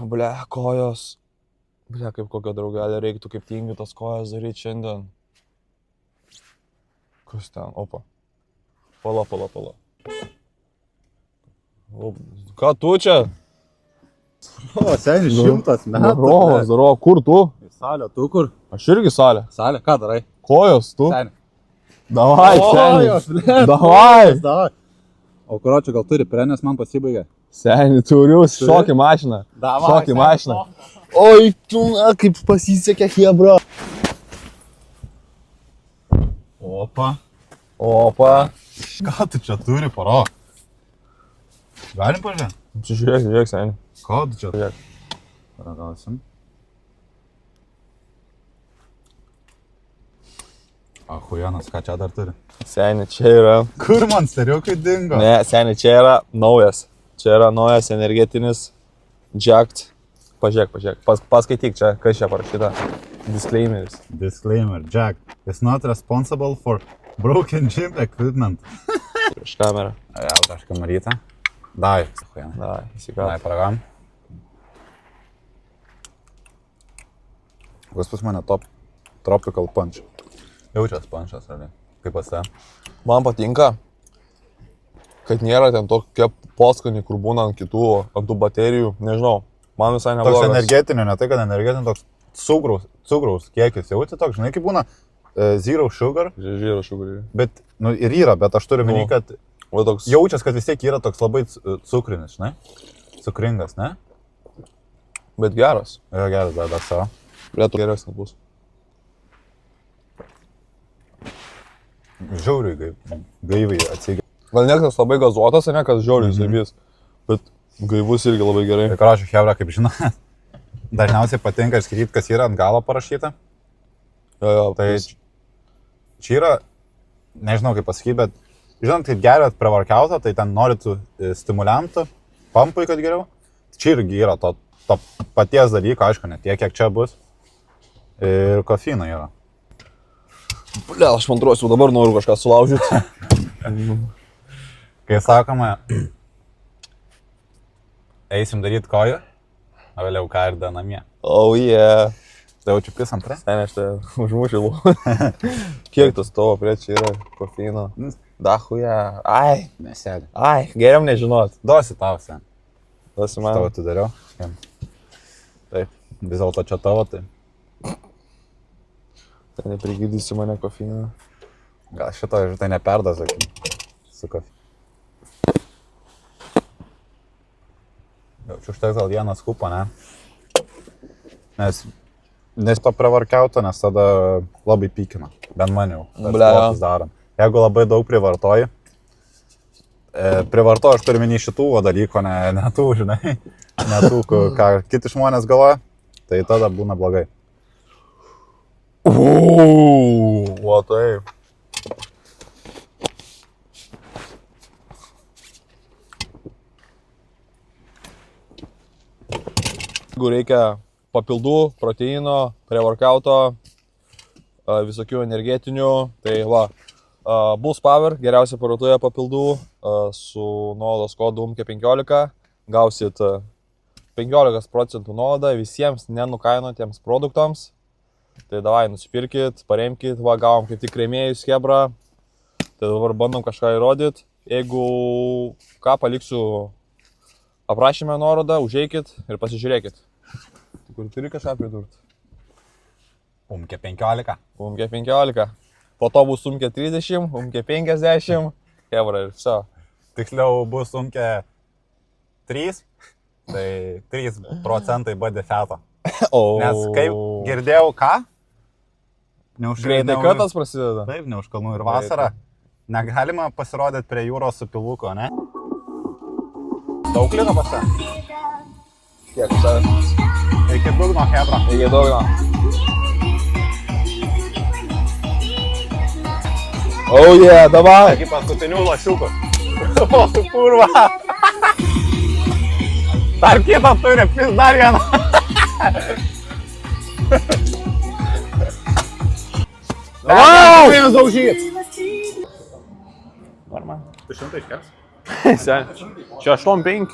Ble, kojos. Ble, kaip kokio draugelio reiktų, kaip tingi tas kojas daryti šiandien. Kas ten? Opa. Pala. Ką tu čia? O, seniai, 100 metų. Daro, kur tu? Salė, tu kur? Aš irgi salė. Salė, ką darai? Kojos, tu? Seniai. Davai, seniai. Davai. O kurio čia gal turi prenės, man pasibaigė? Seniai, turiu, šokį mašiną. Davai, Šokį mašiną. Oi, tu, kaip pasisekė hebra. Opa. Opa. Ką tu čia turi, paro? Galim pažiūrėti? Žiūrėk, seniai. Ką tu čia? Žiūrėk. Paragausim. Achujanas, ką čia dar turi? Seniai, čia yra. Kur man steriukai dingo? Ne, seniai, čia yra naujas. Čia yra naujas energetinis Jacked. Pažiūrėk. Paskaityk čia, kas čia parašyta. Disclaimeris. Disclaimer, Jack is not responsible for broken gym equipment. Prieš kamerą. Jau, kažką marytą. Dai. Dai, įsikau. Dai, paragam. Kas pas mane top tropical punch. Jaučias punchas, ar ne? Kaip pas ten? Man patinka, kad nėra ten tokia poskonį, kur būna ant tų baterijų. Nežinau, man visai neblogas. Toks energetinio, ne tai, kad energetinio, toks cukraus kiekis. Jauti toks, žinai, kaip būna zero sugar. Zero sugar. Bet, nu, ir yra, bet aš turiu minį, kad toks... jaučias, kad vis tiek yra toks labai cukrinis, žinai? Cukringas, ne? Bet geras. Jo, geras, dar savo. Lietu geresnis bus. Žiauriai gaiviai atsigia. Gal niekas labai gazuotas, ne, kas žiauriai zaibys. Bet gaivus irgi labai gerai. Tai krašiu hebra, kaip žinai, dažniausiai patinka išskaityti, kas yra ant galo parašyta. Jo, tai čia yra, nežinau kaip pasakyti, bet žinot, kaip geriat pre-workoutą, tai ten norit stimuliantų, pampui, kad geriau. Čia irgi yra to paties dalyko, aišku, ne tiek, kiek čia bus. Ir kofeino yra. Ble, aš mantruosiu, dabar noriu kažką sulaužyti. Kai sakoma, eisim daryti kojų, o vėliau kardą namie. Oh yeah. Tai jaučiu pis antrą? Seniai, aš tai užmušilu. Kiek tas tavo priečia yra kofeino? Dachuja. Ai. Nesėdė. Ai, geriau nežinot. Duosi tau, sen. Duosi man. Tavo tu dariau. Taip. Vis dėlto čia tavo, tai. Tai neprigydysi mane kofeiną. Gal šito, žinai, neperdozakim su kofeinu. Jaučiu užteks gal vieną skupą, ne? Nes to pre-workouto, nes tada labai pykina. Bent maniau. Darom. Jeigu labai daug privartoji, privartoju aš turiu minį šitų dalykų, ne tų, žinai, ne tų, ką kiti žmonės galvoja, tai tada būna blogai. O taip. Jeigu reikia papildų, proteino, pre-workouto, visokių energetinių, tai va, Bulls Power, geriausia parduotuvė papildų, su nuolaidos kodu UMKE15 gausit 15% nuolaidą visiems nenukainotiems produktams. Tai davai, nusipirkit, paremkit, va, gavom kaip tik rėmėjus hebra. Tai dabar bandom kažką įrodyti. Jeigu ką, paliksiu aprašymę nuorodą, užeikit ir pasižiūrėkit. Kur turi kažką pridurti? UMKE15. UMKE15. Po to bus UMKE30, UMKE50, hebra ir viso. Tiksliau bus UMKE3, tai 3% body fato. Nes kaip girdėjau, ką? Greitai kartas prasideda. Taip, ne už kalnų ir vasarą. Negalima pasirodyti prie jūros su piluko, ne? Daug liko pas ten? Kiek pas ten? Iki dugno, hebra. Iki dugno. Oh yeah, davai. Iki paskutinių lašiukų. O, tu kurva. Dar kitą turi, pis dar vieną. Wow! Vienas daužyt. Norma. Tu 100 iškers? Sen. Čia 8-5.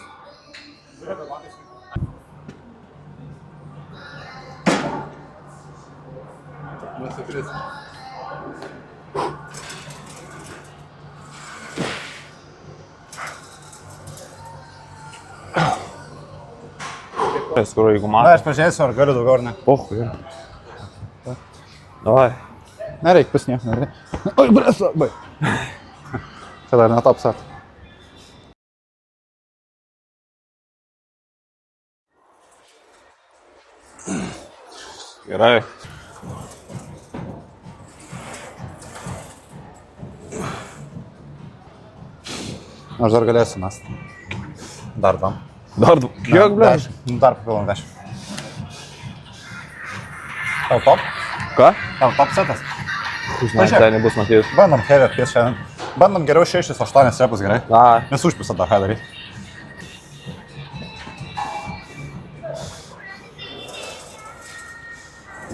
Skoro, jeigu Na, man. aš pažiūrėsiu, ar galiu daugiau ar ne. Pochu, yra. Davai. Nereik pasniek, nereik. Oi, bresa, bai. Čia dar netapsat. Gerai. Aš dar galėsiu mest. Dar tam. Dar du. Kiek, ble? Dar papilom 10. Tau top? Ką? Tau top setas? Ne, tai nebus matyti. Bandom heavy pies šiandien. Bandom geriau 6-8 repus gerai. Na, Nes užpisą dar ką daryti.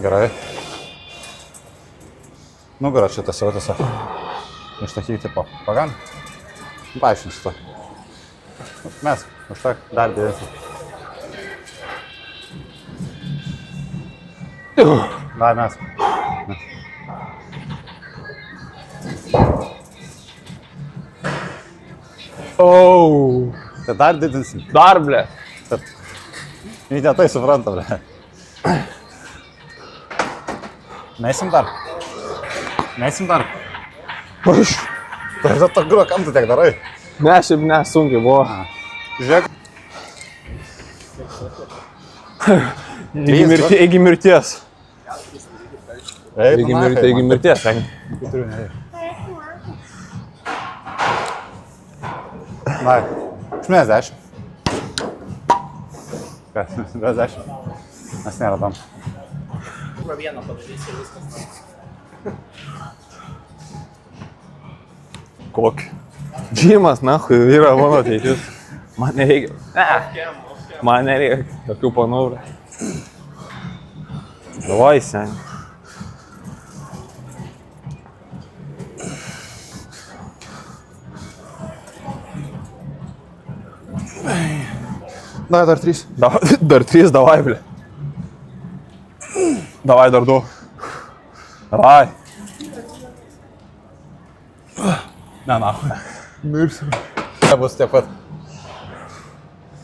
Gerai. Nugarą šitas jau tiesiog. Ištakyti tipo. Pagan? Paaiškinsiu to. Mes, užtak, dar didesnį. Dar mes. oh. Tai dar didinsim. Dar, ble. Jis ne tai supranta, ble. Meisim dar. Meisim dar. Aš. Tai yra to gro, kam tu tiek darai? Ne, šiaip ne, sunkiai buvo. Žiūrėk. Iki mirties. Eik, Iki mirties, ten. Turiu, nereik. Na, 80. Kas? 10. Mes nėra tam. Vieną padarysi ir viskas. Kokį? Džimas, nahui, yra mano ateitis. Man nereikia. Ne. Man nereikia. Tokių planų, ble. Davai, seni. Davai dar 3. Dar 3, davai, ble. Davai, dar 2. Davai. Ne, na. Mirsiu. Tai bus tiek pat.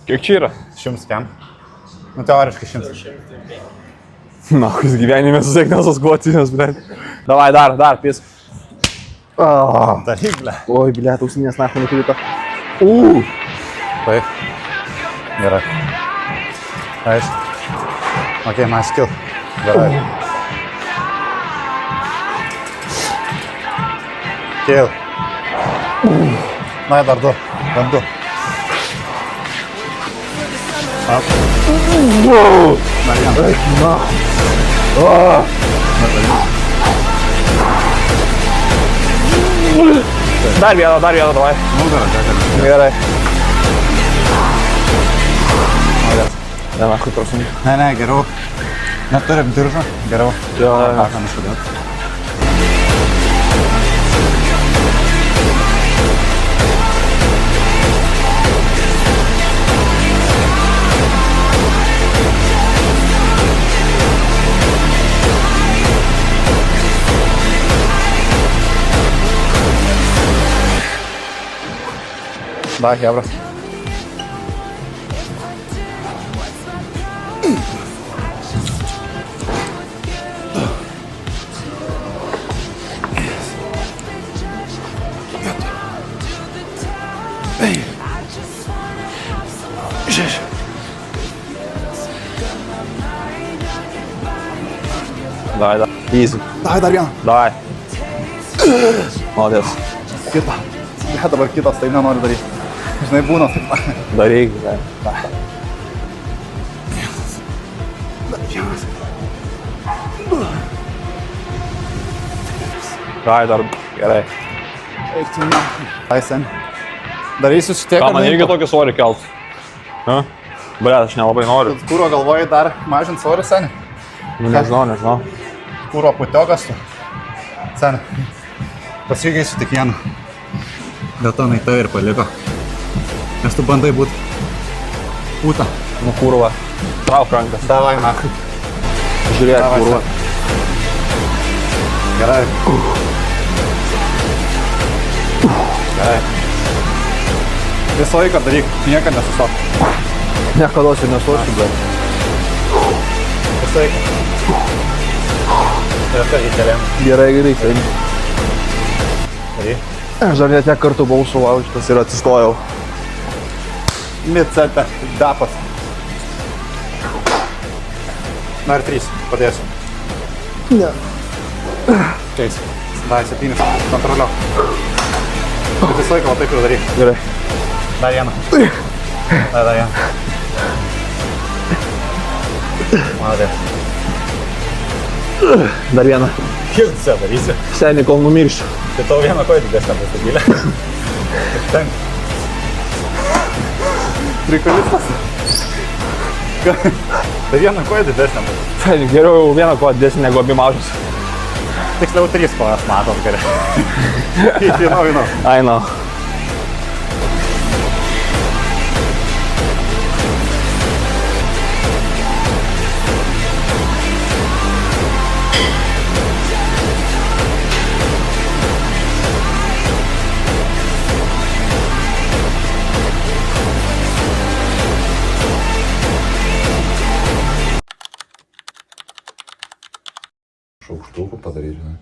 Kiek čia yra? 100 kem. Nu, teoriškai 100. Na, jis gyvenime susiek nesuskuotinės, ble. Davai, dar, pisk. Daryk, ble. Oi, ble, tausinės nahui nekrito. Taip. Gerai. Aišku. Ok, mes skill. Gerai. Kill. Na, dar 2. Dar 2. Up. Dar vieną. Dar vieną, davai. Nugarą, ką Gerai. Ne, nahui, prašau. Ne, geriau. Neturim diržą. Geriau. Jo. Ką nušudėt. Da, hebra. Davai. Easy. Davai dar vieną. Davai. Malodės. Kitą. Ne, dabar kitas tai nenoriu daryti. Žinai, būna taip. Daryk, ble. Davai, dar. Gerai. Eik tu, ne. Tai sen. Darysiu šitiek. Ką, man irgi tokį svorį kelt? Ble, aš nelabai noriu. Kūro galvoji dar mažint svorį, seni? Nu, nežinau. Kūro putiokas tu. Seni. Pasigaisiu tik vieną. Dėl to tai ir paliko. Nes tu bandai būt puta. Nu, kurva. Trauk rankas. Davai, na. Žiūrėk, Davai, kurva. Gerai. Gerai. Visą laiką daryk, niekada nesustok. Niekada ir nesosiu, bet. Visą laiką. Ir tai įkeliam. Gerai, sėdžiu. Daryk. Aš dar net tiek kartų buvau sulaužytas ir atsistojau. Mid-setą, dapas. Na ir 3, padėsiu. Ne. Keis. Dai 7, kontroliuok. Bet visą laiką, o taip ir daryk. Gerai. Dar vieną. Dar vieną. Maladės. Dar vieną. Kiek čia darysi? Seniai, kol numirsiu. Tai tau vieną koja didesnę pasakylę. Ten. Prikolistas. Tai vieną koja didesnę pasakylę. Seniai, geriau jau vieną koją didesnį negu abi mažas. Tiksliau 3 kojas matos geriau. Žinau. I know. Šaukštukų padaryti, žinai.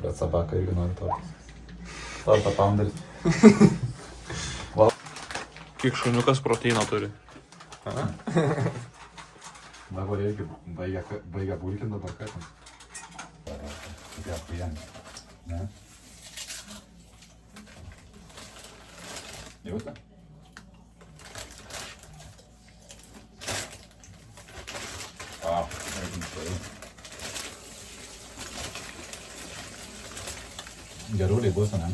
Bet sabaka irgi nori tortas. Tortą pounderis. Kiek šuniukas proteino turi. Dabar irgi baigia bulkinti dabar ką ten. Tokia pujami. Ne? Jauti? Geruliai bus, ne?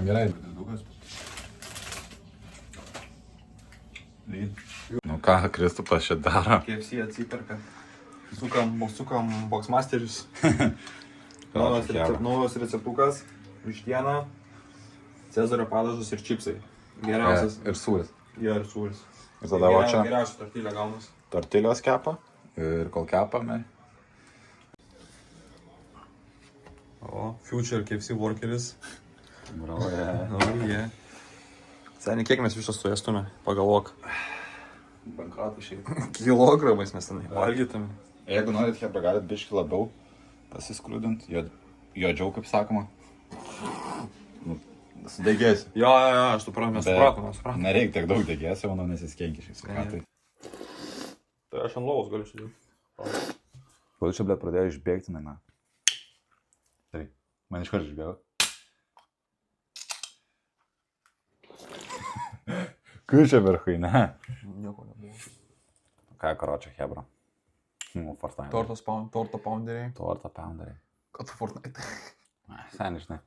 Gerai. Nu ką, Kristupas čia daro? KFC atsiperka. Sukam boxmasterius. Naujas receptukas. Vištiena. Cezario padažas ir čipsai. Geriausias. Ir sūris. Jo, ir sūris. Ir tada va čia Geriausia tortilė gaunas. tortilijos kepa. Ir kol kepame. O, Future KFC workeris. Bravo, Yeah. Seniai, kiek mes visos suėstume? Pagalvok. Bankrotų šiaip. Kilogramais mes tenai valgytume. Jeigu norit, hebra, galit biškį labiau pasiskrūdinti. Juodžiau, kaip sakoma. Sudegėsiu. Jo, aš supratau, mes supratom. Nereik tiek daug degėsiu, manau, nesiskenki šiais sveikatai. Tai aš ant lovos galiu sudėti. Kol čia, blėt, pradėjo išbėgti, na. Tai, man iš karto išbėgo. Kučia verhui, ne? Nieko nebuvo. Ką, karočia, hebra. Fortnite. Torto pounderiai. Torto pounderiai. Ką tu Fortnite? Seniai, žinai.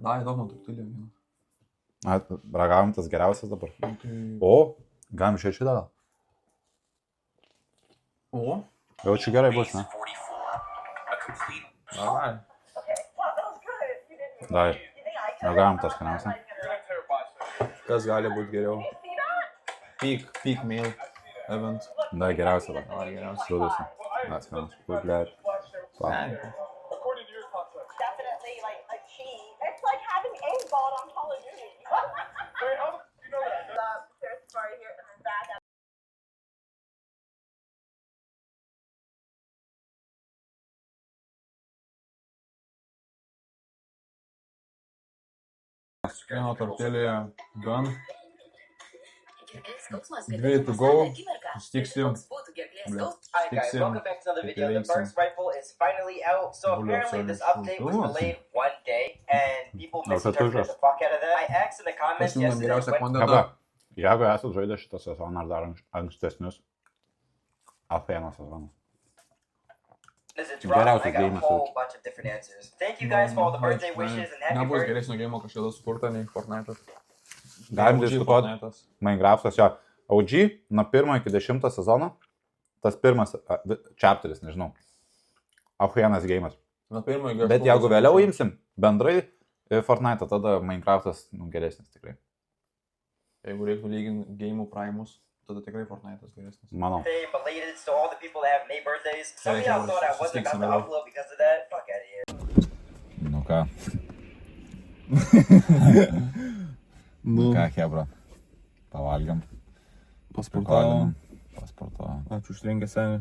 Na, įdomu, tortilė vieną. Ragavom tas geriausias dabar. O, galim šeši dar. O? Jau čia gerai bus, ne? Davai. Dar. Ragavom tas skaniausias. Kas gali būti geriau? Peak meal event. Dar geriausia dar. Davai, geriausia. Sūdusi. Dar skaniausias. Kur, blėt. Seniai. Definitely like a cheat. It's like having aimbot on Call of Duty. Wait, how do you know that? There's a story here and then back up. Vieno tortilėje gan. 2 to go. Sustiksim. Alright guys, welcome back to another video. The first rifle is finally out. So apparently this update was delayed one day and people misinterpreted the fuck out of that. I asked in the comments yesterday Hebra, jeigu esat žaidę šitą sezoną ar dar ankstesnius, Alfėno sezoną. when does it drop? Geriausias I got a gėjimas whole jau. bunch of different answers. Thank you guys for all the birthday wishes and happy Nebus birthday. geresnio geimo kažkada sukurta nei Fortnite'as. Galim diskutuoti. Minecraftas jo. OG nuo 1 iki 10 sezono. Tas pirmas chapteris, nežinau. Alfėnas gėjimas. Nuo pirmo iki Bet jeigu vėliau imsim bendrai Fortnite, tada Minecraftas geresnis tikrai. Jeigu reiktų lyginti geimų primus. Tada tikrai Fortnite'as geresnis. Manau. Birthday belated, so all the people that have May birthdays. Some of y'all thought I wasn't about to upload because of that. Fuck out of here. Nu ką. Nu, Ką, hebra. Pavalgiam. pasportavom. Pasportavom. Ačiū užtrenkę senį.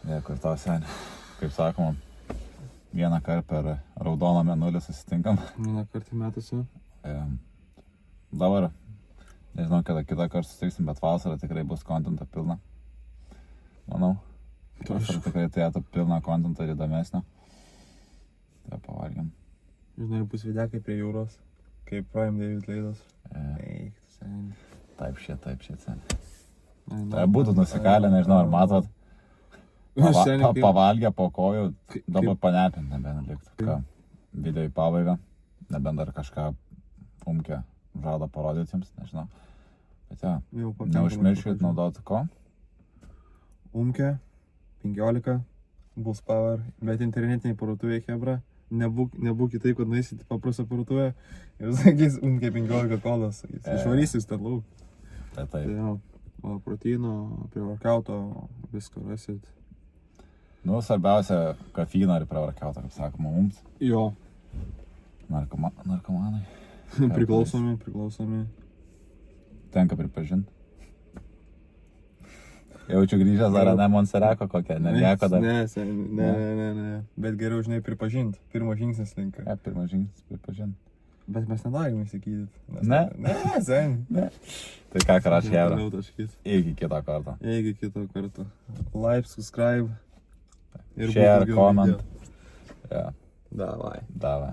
Dėkui ir tau, seniai. Kaip sakoma, vieną kartą per raudoną mėnulį susitinkam. Vieną kartą metusi. Dabar, nežinau, kada kitą kartą susitiksim, bet vasarą tikrai bus kontento pilna. Manau. Vasarą tikrai turėtų pilną kontentą ir įdomesnio. Tai pavalgiam. Žinai, bus videkai prie jūros. Kaip Prime David laidos. Eik, senį. Taip, seniai. Tai būtų nusikalę, nežinau, ar matot. Pavalgę po kojų, dabar panepint nebent liktų. Ką, video į pabaigą, nebent dar kažką Umke žada parodyti jums, nežinau. Bet jo, neužmirškit naudoti ko? Umke, 15, Bulls Power, bet internetiniai parduotuvėje, hebra. Nebūk kitaip, kad nueisit į paprastą parduotuvę ir sakys Umke 15 kodas. Išvarysis ten lauk. Taip. Tai jo, proteino, pre-workouto, viską rasit. Nu, svarbiausia, kofeino ir pre-workouto, kaip sakoma, mums. Jo. Narkomanai. Priklausomi. Tenka pripažinti. Jaučiu grįžęs dar ne Monserako kokią, nieko dar. Ne. Bet geriau, žinai, pripažinti. Pirmas žingsnis link. Pirmas žingsnis pripažinti. Bet mes nedarėm įsigydyti. Ne? Ne. Tai ką, karačiai, jėra. Taškys. Iki kito karto. Iki kito karto. Like, subscribe. Share, comment. Davai. Davai.